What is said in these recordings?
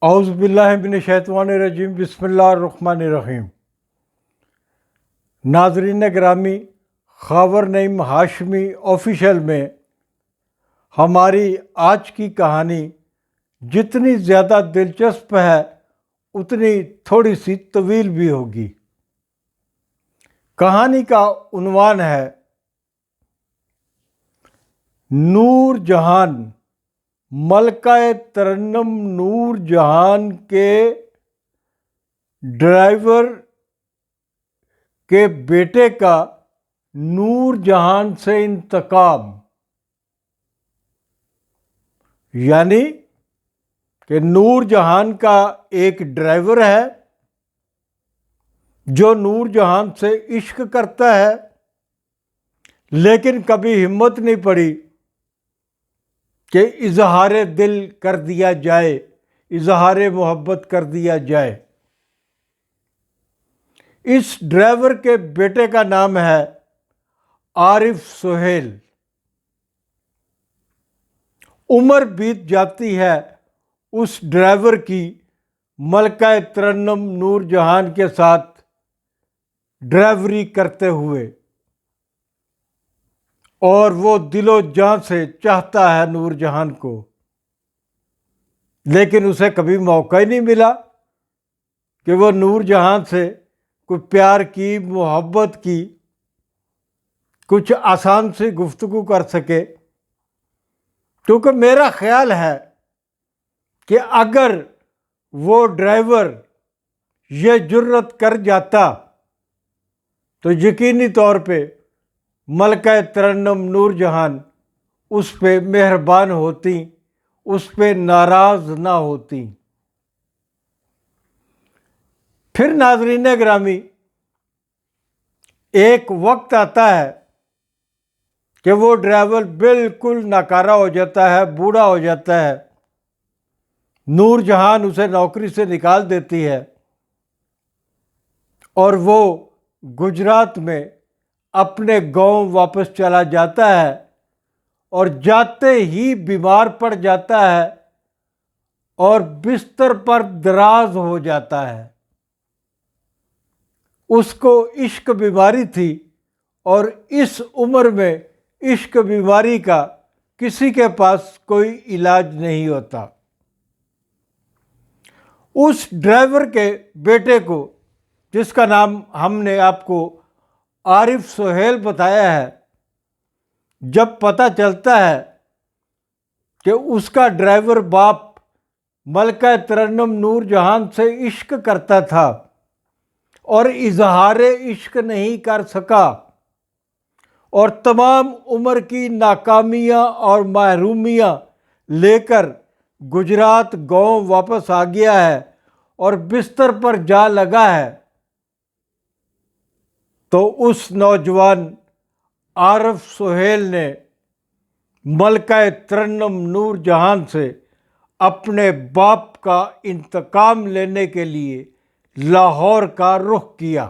اعوذ باللہ من الشیطان الرجیم، بسم اللہ الرحمن الرحیم۔ ناظرین گرامی، خاور نعیم ہاشمی آفیشیل میں ہماری آج کی کہانی جتنی زیادہ دلچسپ ہے اتنی تھوڑی سی طویل بھی ہوگی۔ کہانی کا عنوان ہے نور جہان۔ ملکہ ترنم نور جہان کے ڈرائیور کے بیٹے کا نور جہان سے انتقام، یعنی کہ نور جہان کا ایک ڈرائیور ہے جو نور جہان سے عشق کرتا ہے، لیکن کبھی ہمت نہیں پڑی کہ اظہار دل کر دیا جائے، اظہار محبت کر دیا جائے۔ اس ڈرائیور کے بیٹے کا نام ہے عارف سہیل۔ عمر بیت جاتی ہے اس ڈرائیور کی ملکہ ترنم نور جہان کے ساتھ ڈرائیوری کرتے ہوئے، اور وہ دل و جان سے چاہتا ہے نور جہان کو، لیکن اسے کبھی موقع ہی نہیں ملا کہ وہ نور جہان سے کوئی پیار کی، محبت کی، کچھ آسان سی گفتگو کر سکے۔ کیونکہ میرا خیال ہے کہ اگر وہ ڈرائیور یہ جرت کر جاتا تو یقینی طور پہ ملکہ ترنم نور جہان اس پہ مہربان ہوتی، اس پہ ناراض نہ ہوتی۔ پھر ناظرین گرامی، ایک وقت آتا ہے کہ وہ ڈرائیور بالکل ناکارہ ہو جاتا ہے، بوڑھا ہو جاتا ہے۔ نور جہان اسے نوکری سے نکال دیتی ہے اور وہ گجرات میں اپنے گاؤں واپس چلا جاتا ہے، اور جاتے ہی بیمار پڑ جاتا ہے اور بستر پر دراز ہو جاتا ہے۔ اس کو عشق بیماری تھی، اور اس عمر میں عشق بیماری کا کسی کے پاس کوئی علاج نہیں ہوتا۔ اس ڈرائیور کے بیٹے کو، جس کا نام ہم نے آپ کو عارف سہیل بتایا ہے، جب پتہ چلتا ہے کہ اس کا ڈرائیور باپ ملکہ ترنم نور جہان سے عشق کرتا تھا اور اظہار عشق نہیں کر سکا، اور تمام عمر کی ناکامیاں اور محرومیاں لے کر گجرات گاؤں واپس آ گیا ہے اور بستر پر جا لگا ہے، تو اس نوجوان عارف سہیل نے ملکہ ترنم نور جہان سے اپنے باپ کا انتقام لینے کے لیے لاہور کا رخ کیا۔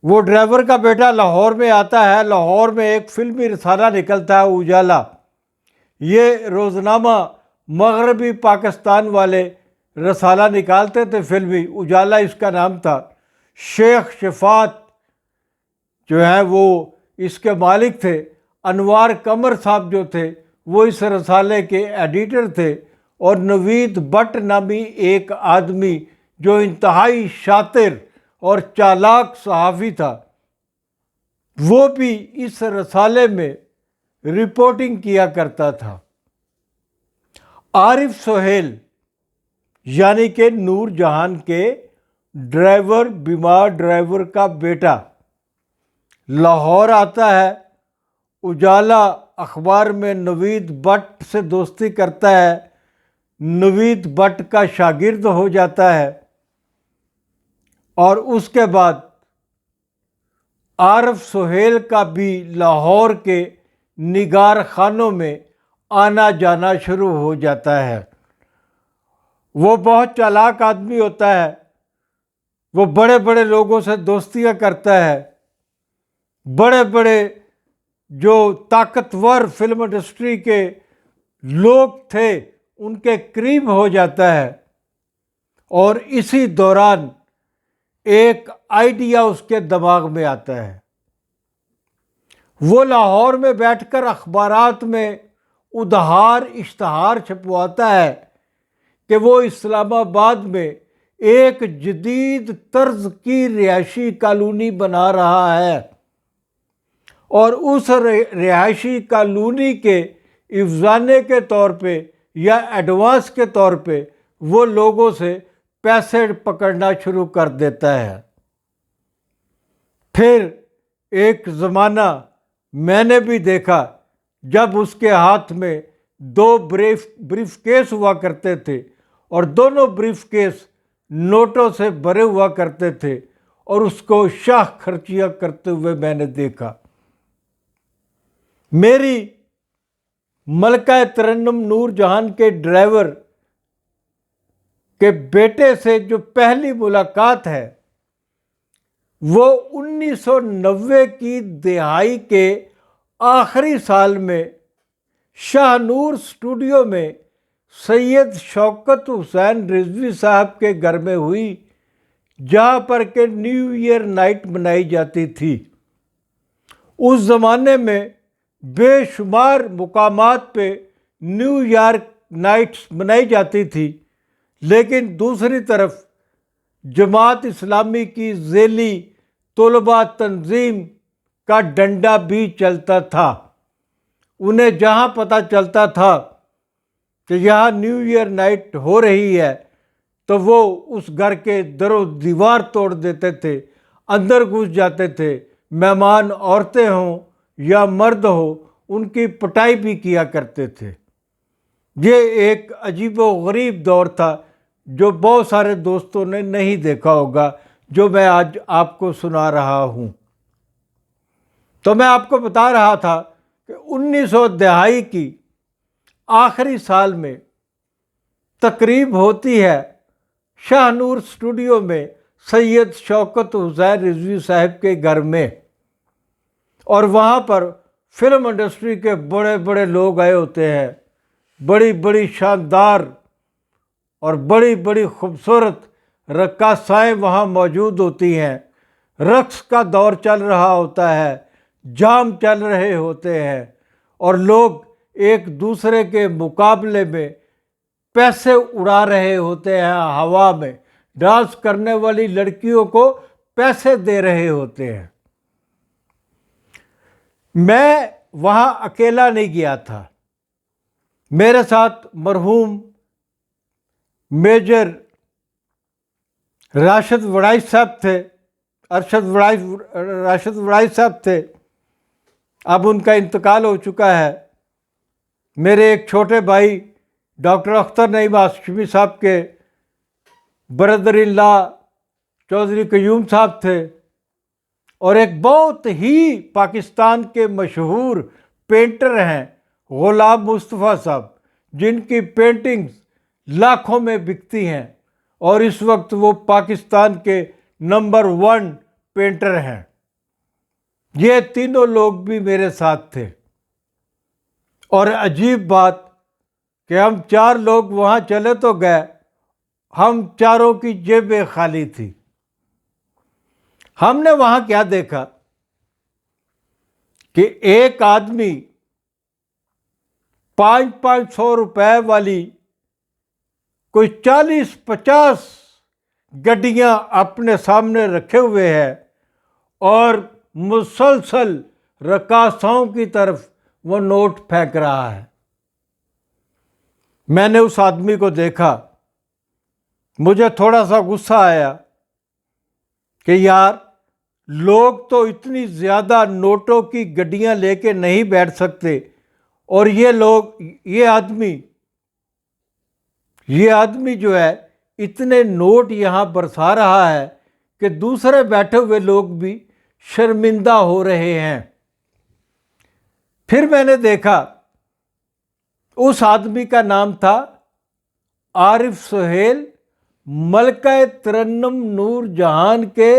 وہ ڈرائیور کا بیٹا لاہور میں آتا ہے۔ لاہور میں ایک فلمی رسالہ نکلتا ہے، اجالا۔ یہ روزنامہ مغربی پاکستان والے رسالہ نکالتے تھے، فلمی، اجالا اس کا نام تھا۔ شیخ شفاعت جو ہے وہ اس کے مالک تھے۔ انوار قمر صاحب جو تھے وہ اس رسالے کے ایڈیٹر تھے، اور نوید بٹ نامی ایک آدمی جو انتہائی شاطر اور چالاک صحافی تھا، وہ بھی اس رسالے میں رپورٹنگ کیا کرتا تھا۔ عارف سہیل یعنی کہ نور جہان کے ڈرائیور، بیمار ڈرائیور کا بیٹا لاہور آتا ہے، اجالا اخبار میں نوید بٹ سے دوستی کرتا ہے، نوید بٹ کا شاگرد ہو جاتا ہے، اور اس کے بعد عارف سہیل کا بھی لاہور کے نگار خانوں میں آنا جانا شروع ہو جاتا ہے۔ وہ بہت چالاک آدمی ہوتا ہے، وہ بڑے بڑے لوگوں سے دوستیاں کرتا ہے، بڑے بڑے جو طاقتور فلم انڈسٹری کے لوگ تھے ان کے قریب ہو جاتا ہے، اور اسی دوران ایک آئیڈیا اس کے دماغ میں آتا ہے۔ وہ لاہور میں بیٹھ کر اخبارات میں ادھار اشتہار چھپواتا ہے کہ وہ اسلام آباد میں ایک جدید طرز کی رہائشی کالونی بنا رہا ہے، اور اس رہائشی کالونی کے افزانے کے طور پہ یا ایڈوانس کے طور پہ وہ لوگوں سے پیسے پکڑنا شروع کر دیتا ہے۔ پھر ایک زمانہ میں نے بھی دیکھا جب اس کے ہاتھ میں 2 بریف کیس ہوا کرتے تھے، اور دونوں بریف کیس نوٹوں سے بھرے ہوا کرتے تھے، اور اس کو شاہ خرچیاں کرتے ہوئے میں نے دیکھا۔ میری ملکہ ترنم نور جہان کے ڈرائیور کے بیٹے سے جو پہلی ملاقات ہے وہ 1990 کی دہائی کے آخری سال میں شاہ نور اسٹوڈیو میں سید شوکت حسین رضوی صاحب کے گھر میں ہوئی، جہاں پر کہ نیو ایئر نائٹ منائی جاتی تھی۔ اس زمانے میں بے شمار مقامات پہ نیو ایئر نائٹس منائی جاتی تھی، لیکن دوسری طرف جماعت اسلامی کی ذیلی طلباء تنظیم کا ڈنڈا بھی چلتا تھا۔ انہیں جہاں پتہ چلتا تھا کہ یہاں نیو ایئر نائٹ ہو رہی ہے تو وہ اس گھر کے در و دیوار توڑ دیتے تھے، اندر گھس جاتے تھے، مہمان عورتیں ہوں یا مرد ہو ان کی پٹائی بھی کیا کرتے تھے۔ یہ ایک عجیب و غریب دور تھا جو بہت سارے دوستوں نے نہیں دیکھا ہوگا، جو میں آج آپ کو سنا رہا ہوں۔ تو میں آپ کو بتا رہا تھا کہ 1900 دہائی کی آخری سال میں تقریب ہوتی ہے شاہ نور اسٹوڈیو میں سید شوکت حسین رضوی صاحب کے گھر میں، اور وہاں پر فلم انڈسٹری کے بڑے بڑے لوگ آئے ہوتے ہیں، بڑی بڑی شاندار اور بڑی بڑی خوبصورت رقاصائیں وہاں موجود ہوتی ہیں، رقص کا دور چل رہا ہوتا ہے، جام چل رہے ہوتے ہیں، اور لوگ ایک دوسرے کے مقابلے میں پیسے اڑا رہے ہوتے ہیں، ہوا میں ڈانس کرنے والی لڑکیوں کو پیسے دے رہے ہوتے ہیں۔ میں وہاں اکیلا نہیں گیا تھا، میرے ساتھ مرحوم میجر راشد وڑائی صاحب تھے، راشد وڑائی صاحب تھے، اب ان کا انتقال ہو چکا ہے۔ میرے ایک چھوٹے بھائی ڈاکٹر اختر نعیم ہاشمی صاحب کے برادر ان لا چودھری قیوم صاحب تھے، اور ایک بہت ہی پاکستان کے مشہور پینٹر ہیں غلام مصطفیٰ صاحب، جن کی پینٹنگز لاکھوں میں بکتی ہیں، اور اس وقت وہ پاکستان کے نمبر 1 پینٹر ہیں۔ یہ تینوں لوگ بھی میرے ساتھ تھے، اور عجیب بات کہ ہم 4 لوگ وہاں چلے تو گئے، ہم چاروں کی جیبیں خالی تھی۔ ہم نے وہاں کیا دیکھا کہ ایک آدمی 500 روپے والی کوئی 40-50 گڈیاں اپنے سامنے رکھے ہوئے ہے، اور مسلسل رقاصاؤں کی طرف وہ نوٹ پھینک رہا ہے۔ میں نے اس آدمی کو دیکھا، مجھے تھوڑا سا غصہ آیا کہ یار لوگ تو اتنی زیادہ نوٹوں کی گڈیاں لے کے نہیں بیٹھ سکتے، اور یہ آدمی جو ہے اتنے نوٹ یہاں برسا رہا ہے کہ دوسرے بیٹھے ہوئے لوگ بھی شرمندہ ہو رہے ہیں۔ پھر میں نے دیکھا اس آدمی کا نام تھا عارف سہیل، ملکہ ترنم نور جہان کے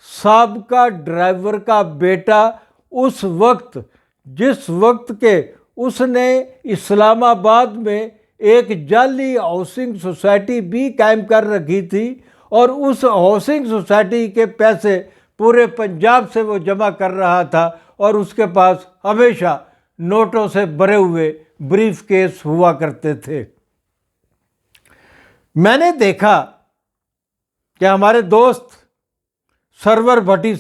سابقہ ڈرائیور کا بیٹا۔ اس وقت جس وقت کے اس نے اسلام آباد میں ایک جعلی ہاؤسنگ سوسائٹی بھی قائم کر رکھی تھی، اور اس ہاؤسنگ سوسائٹی کے پیسے پورے پنجاب سے وہ جمع کر رہا تھا، اور اس کے پاس ہمیشہ نوٹوں سے بھرے ہوئے بریف کیس ہوا کرتے تھے۔ میں نے دیکھا کہ ہمارے دوست سرور بھٹی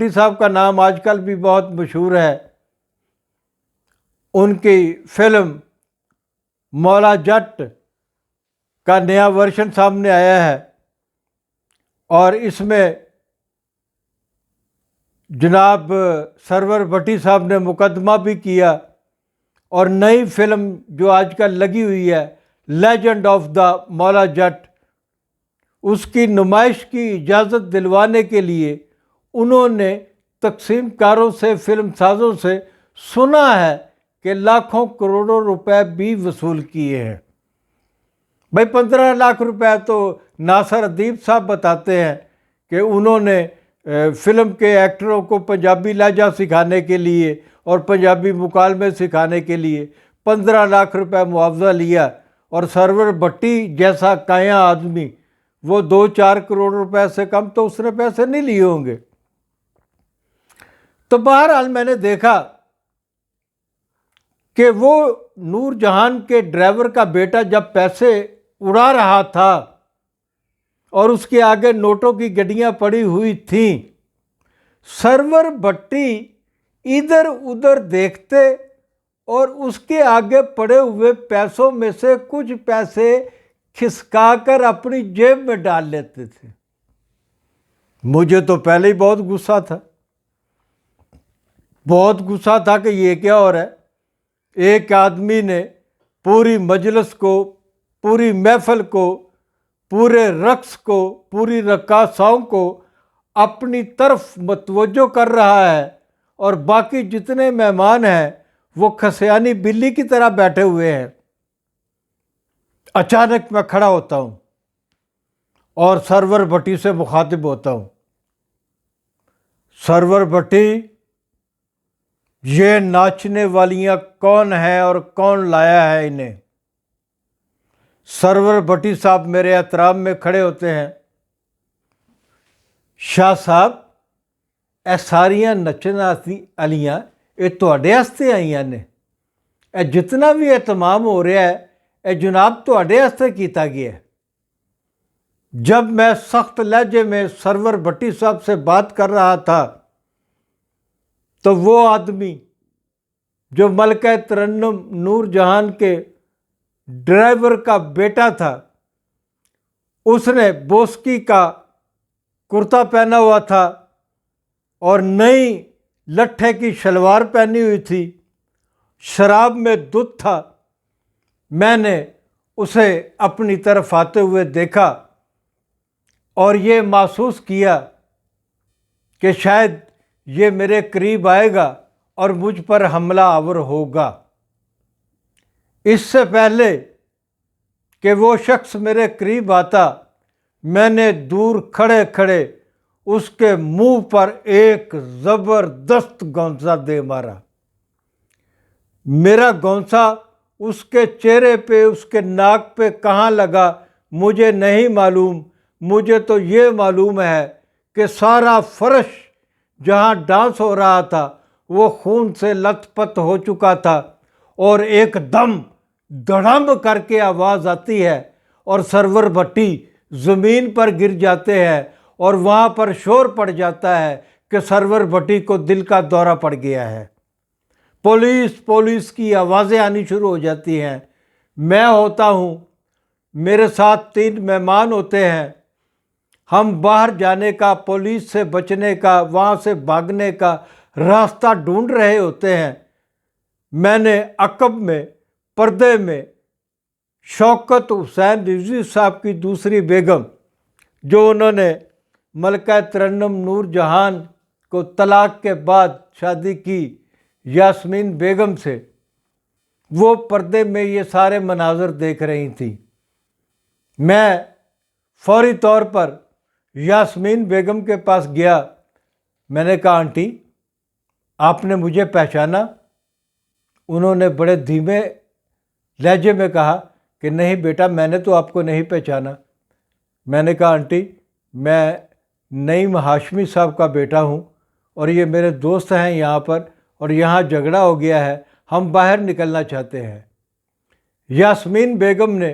صاحب کا نام آج کل بھی بہت مشہور ہے۔ ان کی فلم مولا جٹ کا نیا ورژن سامنے آیا ہے، اور اس میں جناب سرور بھٹی صاحب نے مقدمہ بھی کیا، اور نئی فلم جو آج کل لگی ہوئی ہے لیجنڈ آف دا مولا جٹ، اس کی نمائش کی اجازت دلوانے کے لیے انہوں نے تقسیم کاروں سے، فلم سازوں سے سنا ہے کہ لاکھوں کروڑوں روپے بھی وصول کیے ہیں۔ بھائی 15 لاکھ روپے تو ناصر ادیب صاحب بتاتے ہیں کہ انہوں نے فلم کے ایکٹروں کو پنجابی لہجہ سکھانے کے لیے اور پنجابی مکالمے سکھانے کے لیے 15 لاکھ روپے معاوضہ لیا، اور سرور بھٹی جیسا کایا آدمی وہ 2-4 کروڑ روپے سے کم تو اس نے پیسے نہیں لیے ہوں گے۔ تو بہرحال میں نے دیکھا کہ وہ نور جہان کے ڈرائیور کا بیٹا جب پیسے اڑا رہا تھا اور اس کے آگے نوٹوں کی گڈیاں پڑی ہوئی تھیں، سرور بھٹی ادھر ادھر دیکھتے اور اس کے آگے پڑے ہوئے پیسوں میں سے کچھ پیسے کھسکا کر اپنی جیب میں ڈال لیتے تھے۔ مجھے تو پہلے ہی بہت غصہ تھا کہ یہ کیا ہو رہا ہے۔ ایک آدمی نے پوری مجلس کو، پوری محفل کو، پورے رقص کو، پوری رقاصاؤں کو اپنی طرف متوجہ کر رہا ہے، اور باقی جتنے مہمان ہیں وہ کھسیانی بلی کی طرح بیٹھے ہوئے ہیں۔ اچانک میں کھڑا ہوتا ہوں اور سرور بھٹی سے مخاطب ہوتا ہوں، سرور بھٹی، یہ ناچنے والیاں کون ہیں اور کون لایا ہے انہیں؟ سرور بھٹی صاحب میرے احترام میں کھڑے ہوتے ہیں، شاہ صاحب اے ساریاں نچن والیاں یہ تواڈے واسطے آئیاں نے، اے جتنا بھی اہتمام ہو رہا ہے اے جناب تواڈے واسطے کیتا گیا ہے۔ جب میں سخت لہجے میں سرور بھٹی صاحب سے بات کر رہا تھا تو وہ آدمی جو ملکہ ترنم نور جہان کے ڈرائیور کا بیٹا تھا، اس نے بوسکی کا کرتا پہنا ہوا تھا اور نئی لٹھے کی شلوار پہنی ہوئی تھی، شراب میں دھت تھا۔ میں نے اسے اپنی طرف آتے ہوئے دیکھا اور یہ محسوس کیا کہ شاید یہ میرے قریب آئے گا اور مجھ پر حملہ آور ہوگا۔ اس سے پہلے کہ وہ شخص میرے قریب آتا، میں نے دور کھڑے کھڑے اس کے منہ پر ایک زبردست گونسا دے مارا۔ میرا گونسا اس کے چہرے پہ، اس کے ناک پہ کہاں لگا مجھے نہیں معلوم، مجھے تو یہ معلوم ہے کہ سارا فرش جہاں ڈانس ہو رہا تھا وہ خون سے لت پت ہو چکا تھا، اور ایک دم دڑم کر کے آواز آتی ہے اور سرور بھٹی زمین پر گر جاتے ہیں، اور وہاں پر شور پڑ جاتا ہے کہ سرور بھٹی کو دل کا دورہ پڑ گیا ہے۔ پولیس کی آوازیں آنی شروع ہو جاتی ہیں۔ میں ہوتا ہوں، میرے ساتھ 3 مہمان ہوتے ہیں، ہم باہر جانے کا، پولیس سے بچنے کا، وہاں سے بھاگنے کا راستہ ڈھونڈ رہے ہوتے ہیں۔ میں نے عقب میں پردے میں شوکت حسین رضوی صاحب کی دوسری بیگم، جو انہوں نے ملکہ ترنم نور جہان کو طلاق کے بعد شادی کی، یاسمین بیگم سے، وہ پردے میں یہ سارے مناظر دیکھ رہی تھیں۔ میں فوری طور پر یاسمین بیگم کے پاس گیا، میں نے کہا آنٹی آپ نے مجھے پہچانا؟ انہوں نے بڑے دھیمے لہجے میں کہا کہ نہیں بیٹا، میں نے تو آپ کو نہیں پہچانا۔ میں نے کہا آنٹی، میں نعیم ہاشمی صاحب کا بیٹا ہوں اور یہ میرے دوست ہیں یہاں پر، اور یہاں جھگڑا ہو گیا ہے، ہم باہر نکلنا چاہتے ہیں۔ یاسمین بیگم نے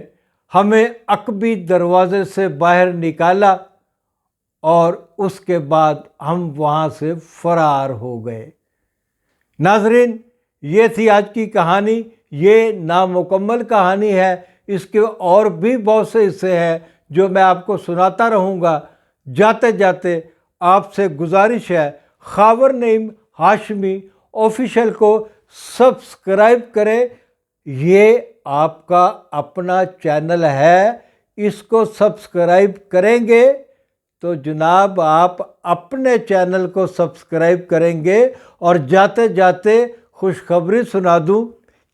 ہمیں عقبی دروازے سے باہر نکالا اور اس کے بعد ہم وہاں سے فرار ہو گئے۔ ناظرین، یہ تھی آج کی کہانی۔ یہ نامکمل کہانی ہے، اس کے اور بھی بہت سے حصے ہیں جو میں آپ کو سناتا رہوں گا۔ جاتے جاتے آپ سے گزارش ہے، خاور نعیم ہاشمی آفیشیل کو سبسکرائب کریں۔ یہ آپ کا اپنا چینل ہے، اس کو سبسکرائب کریں گے تو جناب آپ اپنے چینل کو سبسکرائب کریں گے۔ اور جاتے جاتے خوشخبری سنا دوں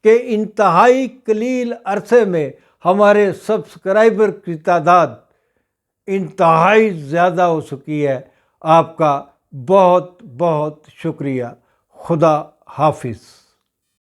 کہ انتہائی قلیل عرصے میں ہمارے سبسکرائبر کی تعداد انتہائی زیادہ ہو چکی ہے۔ آپ کا بہت بہت شکریہ۔ خدا حافظ۔